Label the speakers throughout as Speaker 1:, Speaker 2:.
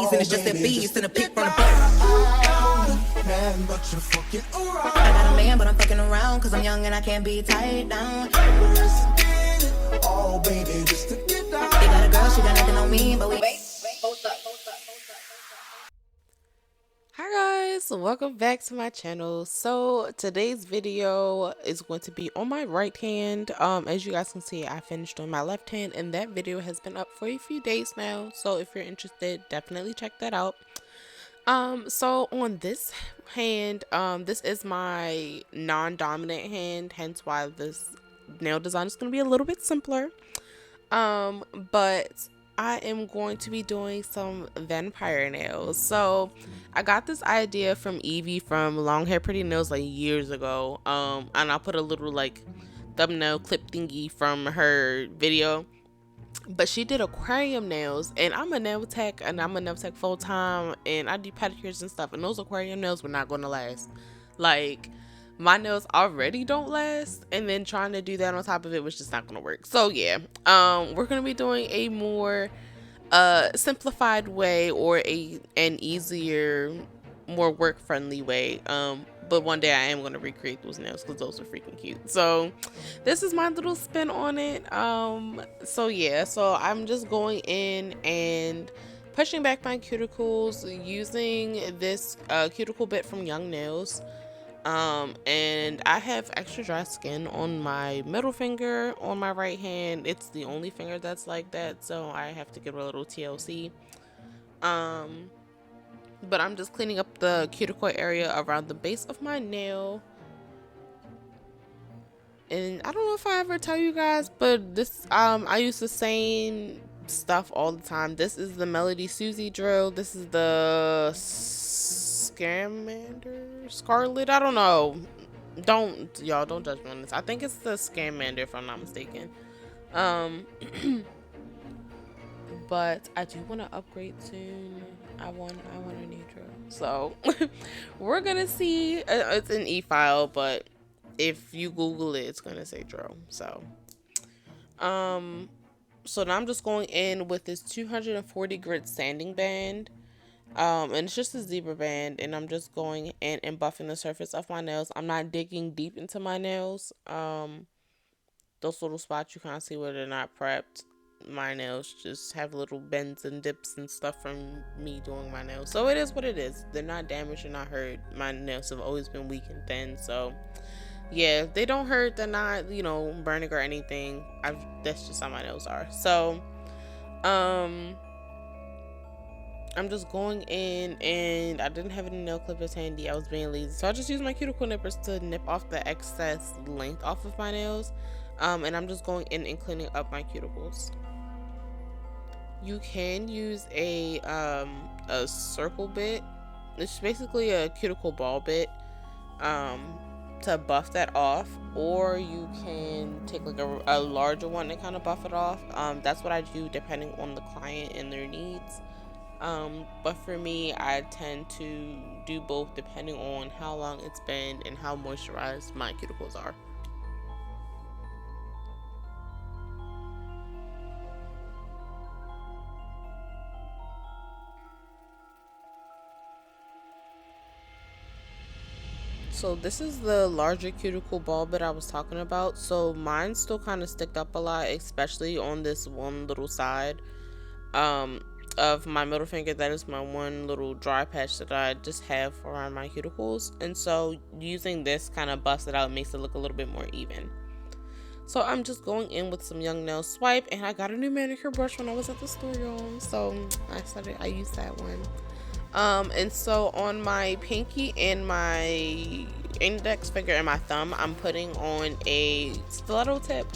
Speaker 1: keys and it's just a beast and a pick from the bus.
Speaker 2: Man, but you're fucking around.
Speaker 1: I got a man, but I'm fucking around, cause I'm young and I can't be tied down.
Speaker 2: Oh, baby, just to get down.
Speaker 1: They got a girl, she got nothing on me, but we
Speaker 3: Hi guys, welcome back to my channel. So today's video is going to be on my right hand. As you guys can see, I finished on my left hand and that video has been up for a few days now, so if you're interested, definitely check that out. So on this hand, this is my non-dominant hand, hence why this nail design is going to be a little bit simpler. But I am going to be doing some vampire nails. So I got this idea from Evie from Long Hair Pretty Nails like years ago. And I'll put a little like thumbnail clip thingy from her video. But she did aquarium nails, and I'm a nail tech full time, and I do pedicures and stuff, and those aquarium nails were not going to last. Like, my nails already don't last, and then trying to do that on top of it was just not going to work. So yeah, we're going to be doing a more simplified way, or an easier, more work friendly way. But one day I am going to recreate those nails because those are freaking cute. So this is my little spin on it. So yeah, so I'm just going in and pushing back my cuticles using this cuticle bit from Young Nails. And I have extra dry skin on my middle finger on my right hand. It's the only finger that's like that, so I have to give it a little TLC. But I'm just cleaning up the cuticle area around the base of my nail. And I don't know if I ever tell you guys, but this I use the same stuff all the time. This is the Melody Susie drill. This is the Scarlet. I don't know. Y'all don't judge me on this. I think it's the Scamander if I'm not mistaken. But I do want to upgrade soon. I want a new drill. So we're gonna see. It's an e-file, but if you Google it, it's gonna say drill. So so now I'm just going in with this 240 grit sanding band. And it's just a zebra band, and I'm just going in and buffing the surface of my nails. I'm not digging deep into my nails. Those little spots you can't see where they're not prepped. My nails just have little bends and dips and stuff from me doing my nails, so it is what it is. They're not damaged or not hurt. My nails have always been weak and thin, so yeah, they don't hurt. They're not, you know, burning or anything. That's just how my nails are. So I'm just going in, and I didn't have any nail clippers handy. I was being lazy, so I just used my cuticle nippers to nip off the excess length off of my nails. And I'm just going in and cleaning up my cuticles. You can use a circle bit. It's basically a cuticle ball bit to buff that off, or you can take like a larger one and kind of buff it off. That's what I do depending on the client and their needs. But for me, I tend to do both depending on how long it's been and how moisturized my cuticles are. So this is the larger cuticle ball bit I was talking about. So mine's still kind of sticked up a lot, especially on this one little side of my middle finger. That is my one little dry patch that I just have around my cuticles, and so using this kind of buffs it out, makes it look a little bit more even. So I'm just going in with some Young Nail Swipe, and I got a new manicure brush when I was at the store, y'all, so I used that one. And so on my pinky and my index finger and my thumb, I'm putting on a stiletto tip.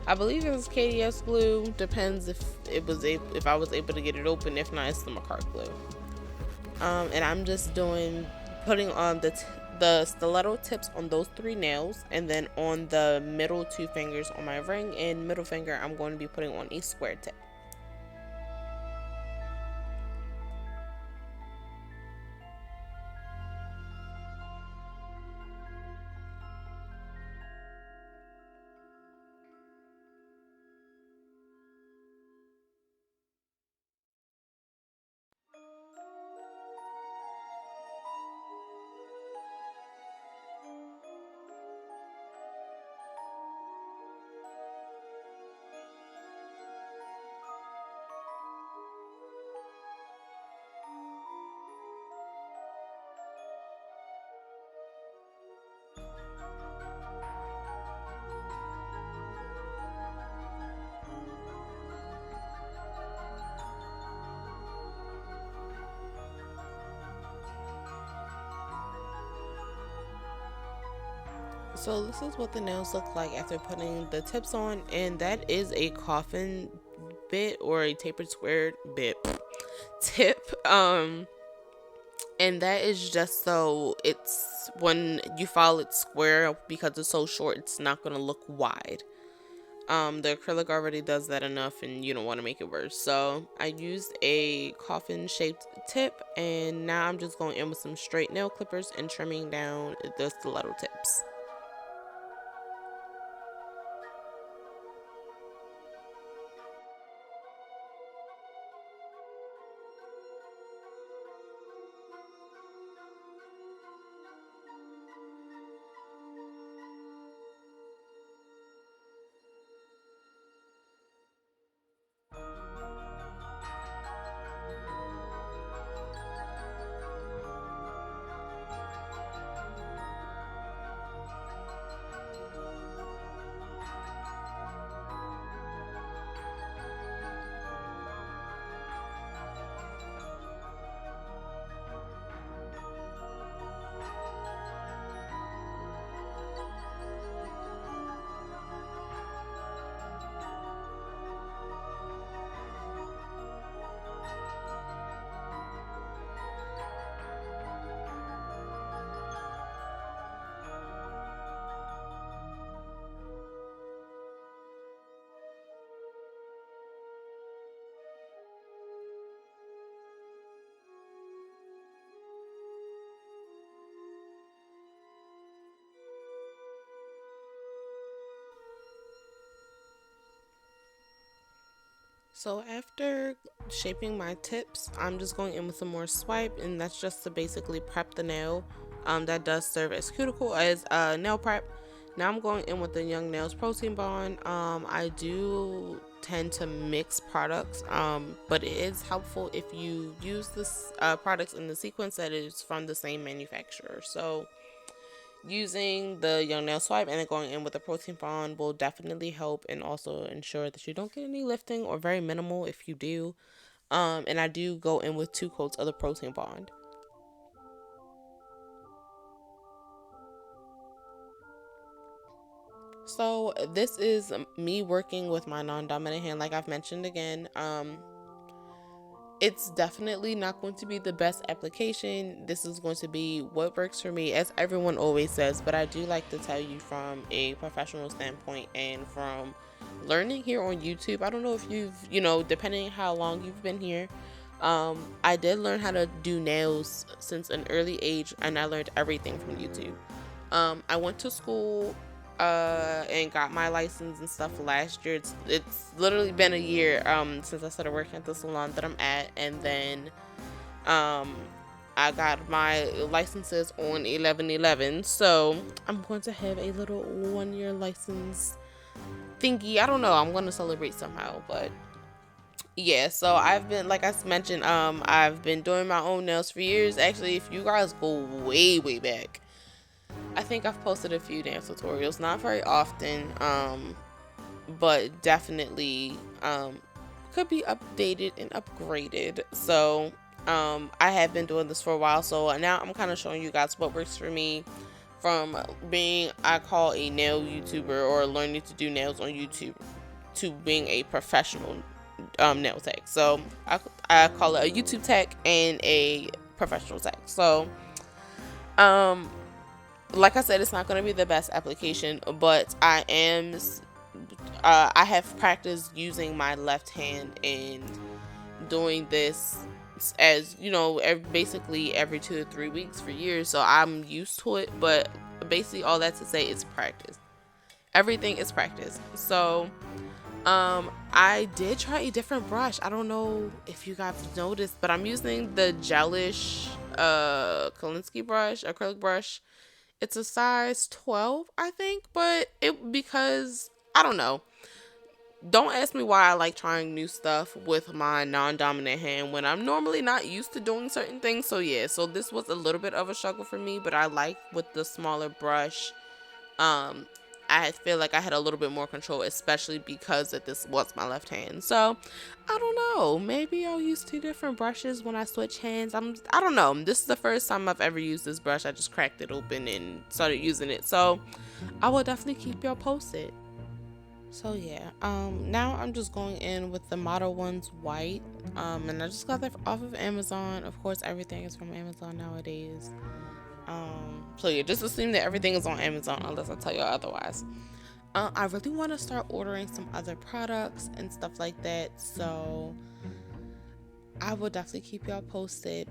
Speaker 3: I believe it was KDS glue. Depends if I was able to get it open. If not, it's the Macart glue. And I'm just putting on the stiletto tips on those 3 nails, and then on the middle 2 fingers on my ring and middle finger, I'm going to be putting on a square tip. So this is what the nails look like after putting the tips on, and that is a coffin bit or a tapered square bit tip. And that is just so it's when you file it square, because it's so short, it's not gonna look wide. The acrylic already does that enough, and you don't want to make it worse. So I used a coffin shaped tip, and now I'm just going in with some straight nail clippers and trimming down the stiletto tips. So after shaping my tips, I'm just going in with some more swipe, and that's just to basically prep the nail. That does serve as cuticle as nail prep. Now I'm going in with the Young Nails Protein Bond. I do tend to mix products, but it is helpful if you use this products in the sequence that is from the same manufacturer. So using the Young Nail Swipe and then going in with the Protein Bond will definitely help, and also ensure that you don't get any lifting, or very minimal if you do. And I do go in with 2 coats of the Protein Bond. So this is me working with my non-dominant hand, like I've mentioned again. It's definitely not going to be the best application. This is going to be what works for me, as everyone always says, but I do like to tell you from a professional standpoint and from learning here on YouTube. I don't know if you've, depending how long you've been here, I did learn how to do nails since an early age, and I learned everything from YouTube. I went to school and got my license and stuff last year. It's literally been a year since I started working at the salon that I'm at, and then I got my licenses on 11/11, so I'm going to have a little 1-year license thingy. I don't know, I'm going to celebrate somehow, but yeah. So I've been, like I mentioned, I've been doing my own nails for years. Actually, if you guys go way back, I think I've posted a few nail tutorials, not very often, but definitely could be updated and upgraded. So I have been doing this for a while, so now I'm kind of showing you guys what works for me, from being, I call, a nail YouTuber, or learning to do nails on YouTube, to being a professional nail tech. So I call it a YouTube tech and a professional tech. So like I said, it's not going to be the best application, but I have practiced using my left hand and doing this, as basically every 2 to 3 weeks for years, so I'm used to it. But basically all that to say, it's practice. Everything is practice. So I did try a different brush. I don't know if you guys noticed, but I'm using the gelish Kolinsky brush, acrylic brush. It's a size 12, I think, but because I don't know. Don't ask me why I like trying new stuff with my non-dominant hand when I'm normally not used to doing certain things. So yeah, so this was a little bit of a struggle for me, but I like with the smaller brush. I feel like I had a little bit more control, especially because that this was my left hand. So I don't know. Maybe I'll use two different brushes when I switch hands. I don't know. This is the first time I've ever used this brush. I just cracked it open and started using it. So I will definitely keep y'all posted. So yeah, now I'm just going in with the Model One's white, and I just got that off of Amazon. Of course, everything is from Amazon nowadays. So yeah, just assume that everything is on Amazon unless I tell you otherwise. I really want to start ordering some other products and stuff like that. So I will definitely keep y'all posted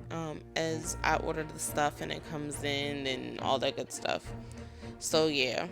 Speaker 3: as I order the stuff and it comes in and all that good stuff. So yeah.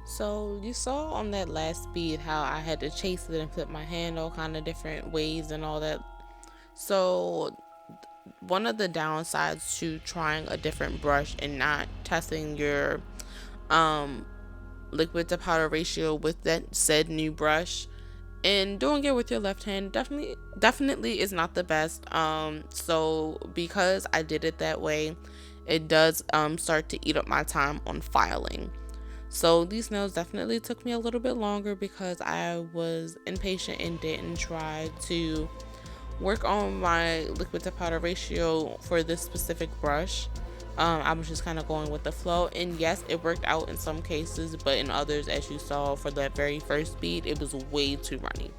Speaker 3: So you saw on that last speed how I had to chase it and flip my hand all kind of different ways and all that. So one of the downsides to trying a different brush and not testing your um liquid to powder ratio with that said new brush and doing it with your left hand definitely is not the best. So because I did it that way, it does start to eat up my time on filing. So these nails definitely took me a little bit longer because I was impatient and didn't try to work on my liquid to powder ratio for this specific brush. I was just kind of going with the flow, and yes, it worked out in some cases, but in others, as you saw for that very first bead, it was way too runny.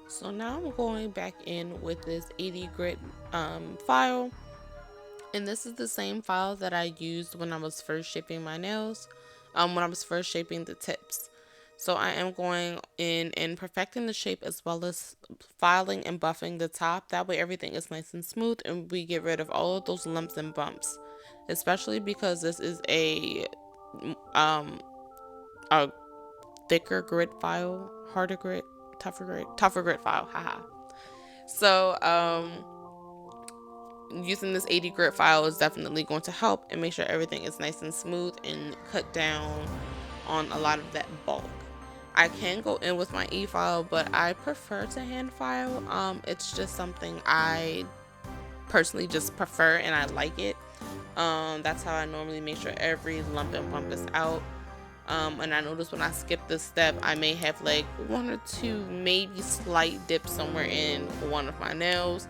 Speaker 3: So now I'm going back in with this 80 grit file, and this is the same file that I used when I was first shaping my nails, when I was first shaping the tips. So I am going in and perfecting the shape as well as filing and buffing the top. That way everything is nice and smooth and we get rid of all of those lumps and bumps. Especially because this is a thicker grit file, harder grit, tougher grit file, haha. So using this 80 grit file is definitely going to help and make sure everything is nice and smooth and cut down on a lot of that bulk. I can go in with my e-file, but I prefer to hand file. It's just something I personally just prefer and I like it. That's how I normally make sure every lump and bump is out. And I notice when I skip this step, I may have like one or two maybe slight dips somewhere in one of my nails,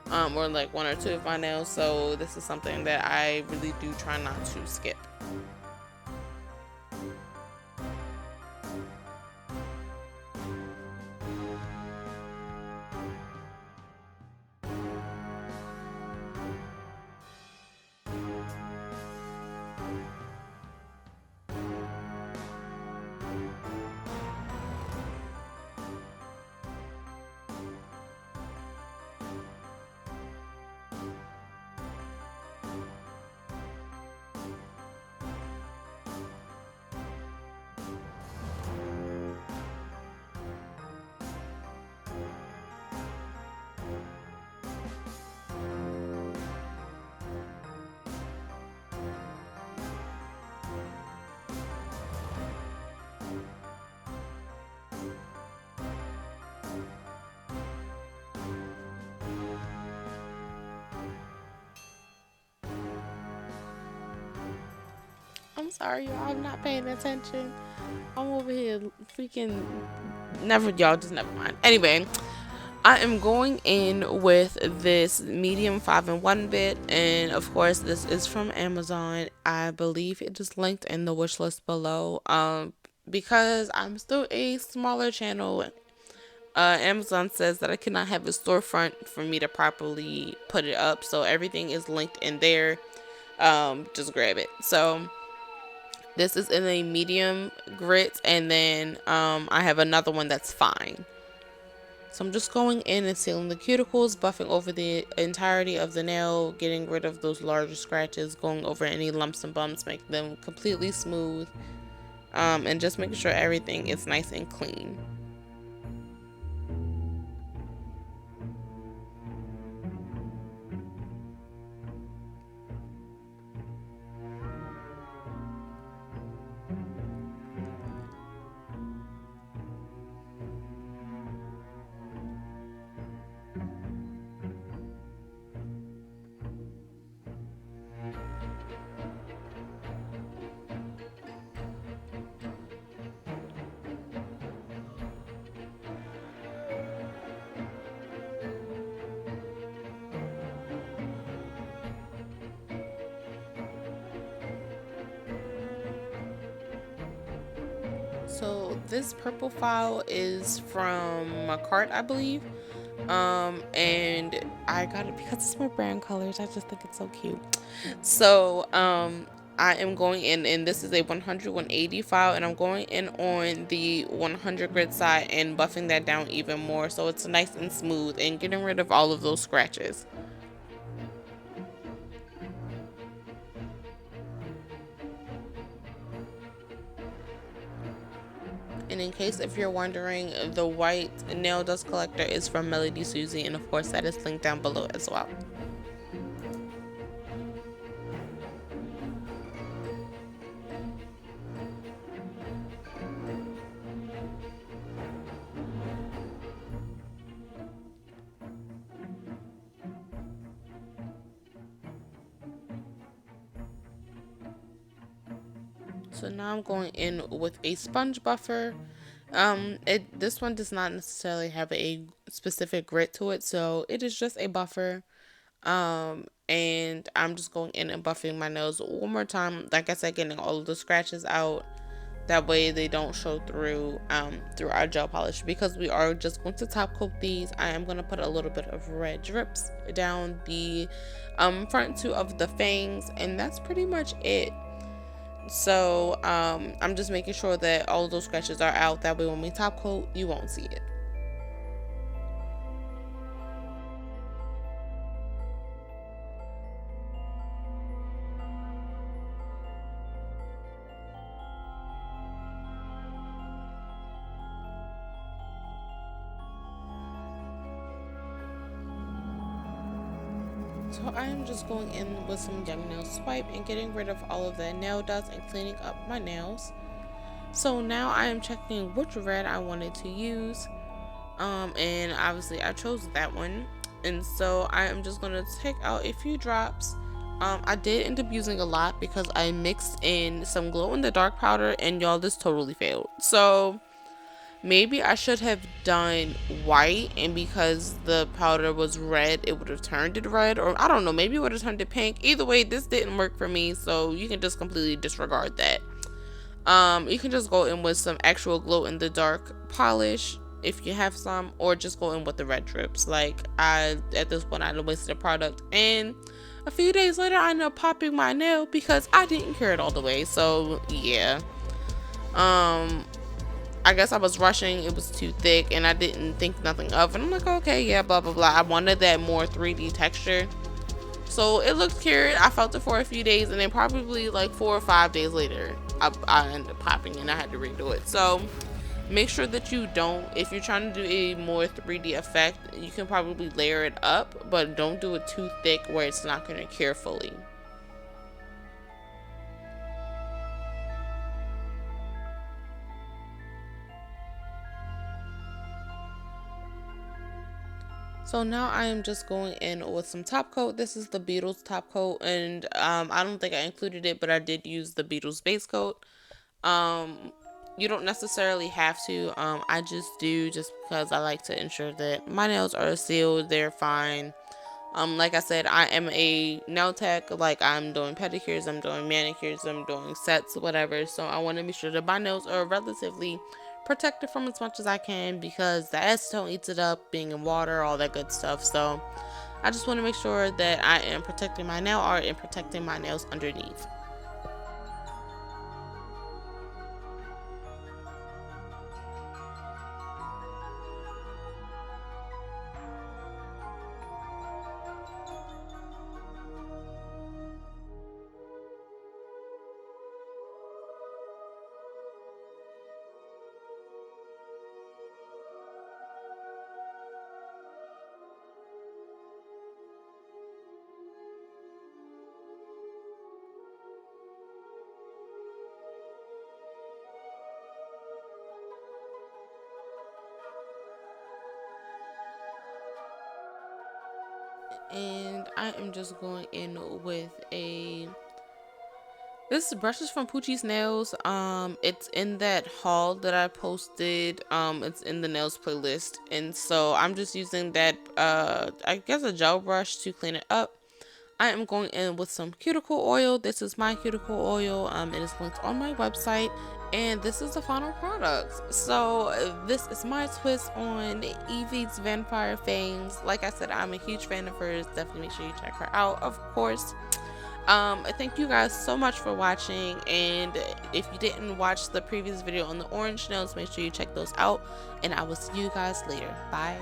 Speaker 3: or like one or two of my nails. So this is something that I really do try not to skip. I'm sorry, y'all. I'm not paying attention. I'm over here freaking never, y'all. Just never mind. Anyway, I am going in with this medium 5-in-1 bit, and of course, this is from Amazon. I believe it is linked in the wish list below. Because I'm still a smaller channel, Amazon says that I cannot have a storefront for me to properly put it up, so everything is linked in there. Just grab it. So this is in a medium grit, and then I have another one that's fine. So I'm just going in and sealing the cuticles, buffing over the entirety of the nail, getting rid of those larger scratches, going over any lumps and bumps, make them completely smooth, and just making sure everything is nice and clean. So this purple file is from my cart, I believe. And I got it because it's my brand colors. I just think it's so cute. So I am going in, and this is a 100/180 file, and I'm going in on the 100 grit side and buffing that down even more so it's nice and smooth and getting rid of all of those scratches. And in case if you're wondering, the white nail dust collector is from Melody Susie, and of course that is linked down below as well. So now I'm going in with a sponge buffer. This one does not necessarily have a specific grit to it, so it is just a buffer. And I'm just going in and buffing my nails one more time. Like I said, getting all of the scratches out. That way they don't show through through our gel polish. Because we are just going to top coat these, I am going to put a little bit of red drips down the front two of the fangs, and that's pretty much it. So I'm just making sure that all of those scratches are out, that way when we top coat you won't see it. So I am just going in with some Young Nail Swipe and getting rid of all of that nail dust and cleaning up my nails. So now I am checking which red I wanted to use, and obviously I chose that one. And so I am just going to take out a few drops. I did end up using a lot because I mixed in some glow in the dark powder, and y'all, this totally failed. So maybe I should have done white, and because the powder was red, it would have turned it red, or I don't know, maybe it would have turned it pink. Either way, this didn't work for me, so you can just completely disregard that. You can just go in with some actual glow in the dark polish if you have some, or just go in with the red drips. Like, at this point I wasted a product, and a few days later I ended up popping my nail because I didn't cure it all the way. So yeah, I guess I was rushing, it was too thick, and I didn't think nothing of it. I'm like, okay, yeah, blah blah blah. I wanted that more 3D texture, so it looked cured. I felt it for a few days, and then probably like 4 or 5 days later I ended up popping and I had to redo it. So make sure that you don't, if you're trying to do a more 3D effect, you can probably layer it up, but don't do it too thick where it's not going to cure fully. So now I am just going in with some top coat. This is the Beetles top coat, and I don't think I included it, but I did use the Beetles base coat. You don't necessarily have to. I just do, just because I like to ensure that my nails are sealed, they're fine. Like I said, I am a nail tech. Like, I'm doing pedicures, I'm doing manicures, I'm doing sets, whatever. So I want to be sure that my nails are relatively protected from as much as I can, because the acetone eats it up, being in water, all that good stuff. So I just want to make sure that I am protecting my nail art and protecting my nails underneath. And I am just going in with a, this brush is from Poochie's Nails. It's in that haul that I posted. It's in the nails playlist, and so I'm just using that I guess a gel brush to clean it up. I am going in with some cuticle oil. This is my cuticle oil. It is linked on my website, and this is the final product. So this is my twist on Evie's Vampire Fangs. Like I said, I'm a huge fan of hers. Definitely make sure you check her out, of course. Thank you guys so much for watching, and if you didn't watch the previous video on the orange nails, make sure you check those out, and I will see you guys later. Bye.